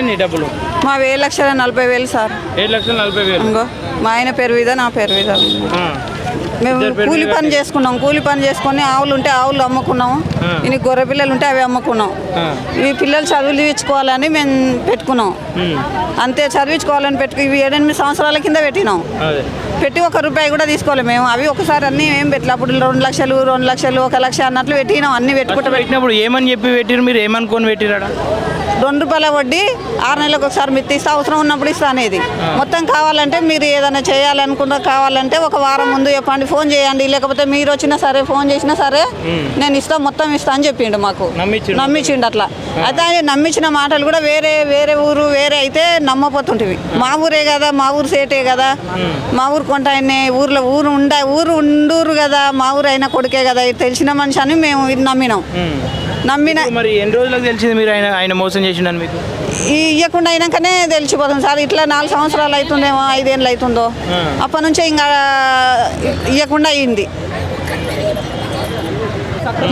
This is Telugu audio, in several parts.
వచ్చినాయి డబ్బులు? మా 7,40,000 సార్. 7,40,000. ఇంకో మా ఆయన పేరు మీద నా పేరు మీద మేము కూలి పని చేసుకున్నాం. కూలి పని చేసుకొని ఆవులు ఉంటే ఆవులు అమ్ముకున్నాం. ఇన్ని గొర్రె పిల్లలు ఉంటే అవి అమ్ముకున్నాం. ఈ పిల్లలు చదివించుకోవాలని మేము పెట్టుకున్నాం. అంతే, చదివించుకోవాలని ఇవి 7-8 సంవత్సరాల కింద పెట్టినాం. పెట్టి ₹1 కూడా తీసుకోవాలి మేము. అవి ఒకసారి అన్ని ఏం పెట్టలే. అప్పుడు 2 లక్షలు 1,00,000 అన్నట్లు పెట్టినాం. అన్ని పెట్టినప్పుడు ఏమని చెప్పి పెట్టిరు? మీరు ఏమనుకొని పెట్టిరాడా? ₹2 వడ్డీ 6 నెలలకు ఒకసారి మిత్తి ఇస్తా, అవసరం ఉన్నప్పుడు ఇస్తా అనేది. మొత్తం కావాలంటే మీరు ఏదైనా చేయాలనుకున్నా కావాలంటే ఒక వారం ముందు చెప్పండి, ఫోన్ చేయండి. లేకపోతే మీరు వచ్చినా సరే, ఫోన్ చేసినా సరే నేను ఇస్తా, మొత్తం ఇస్తా అని చెప్పిండు మాకు. నమ్మించిండు అట్లా. అయితే ఆయన నమ్మించిన మాటలు కూడా వేరే ఊరు వేరే అయితే నమ్మపోతుంటివి. మా ఊరే కదా, మా ఊరు సేటే కదా, మా ఊరు కొంట ఆయనే, ఊరు ఉండూరు కదా, మా ఊరు అయినా కొడుకే కదా, తెలిసిన మనిషి అని మేము నమ్మినాం. మరి ఎన్ని రోజులకు తెలిసింది మీరు ఆయన మోసం చేసిండని మీకు? ఇవ్వకుండా అయినాకనే తెలిసిపోతుంది సార్. ఇట్లా 4 సంవత్సరాలు అవుతుందేమో, 5 ఏళ్ళు అవుతుందో. అప్పటి నుంచే ఇంకా ఇవ్వకుండా అయింది.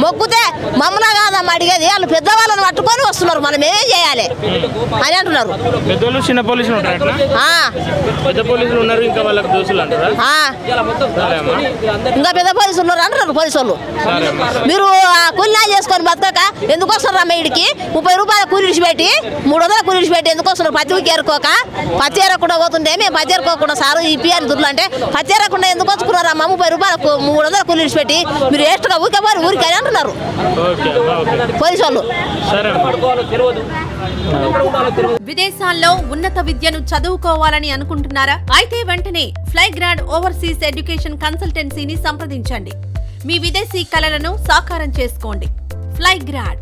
మొక్కుతే మమ్మల్ని కాదమ్మా అడిగేది, వాళ్ళు పెద్దవాళ్ళని పట్టుకొని వస్తున్నారు, మనం ఏమేం చేయాలి అని అంటున్నారు. పెద్దోళ్ళు చిన్న పోలీసులు ఉంటారు, పెద్ద పోలీసులు ఉన్నారు, ఇంకా వాళ్ళకి దోషులు అంటారా? ఇంకా పెద్ద పోలీసులు ఉన్నారు అంటున్నారు. పోలీసు వాళ్ళు మీరు కూలి చేసుకొని బతక ఎందుకు వస్తున్నారు అమ్మ? ఇడికి ₹30 కూలి విడిచిపెట్టి 300 కూలి విడిచిపెట్టి ఎందుకు వస్తున్నారు? పత్తికి ఏరుకోక, పత్తి ఏరకుండా పోతుంటే మేము పత్తి ఏరుకోకుండా సారు ఈ పిఆర్ దుర్లు అంటే పత్తి ఏరకుండా ఎందుకు వచ్చుకున్నారు అమ్మ? ₹30 300 కూలి విడిచిపెట్టి మీరు వేస్ట్గా ఊరికే ఊరికి అని అంటున్నారు పోలీసు వాళ్ళు. విదేశాల్లో ఉన్నత విద్యను చదువుకోవాలని అనుకుంటున్నారా? అయితే వెంటనే ఫ్లైగ్రాడ్ ఓవర్సీస్ ఎడ్యుకేషన్ కన్సల్టెన్సీని సంప్రదించండి. మీ విదేశీ కలలను సాకారం చేసుకోండి. ఫ్లైగ్రాడ్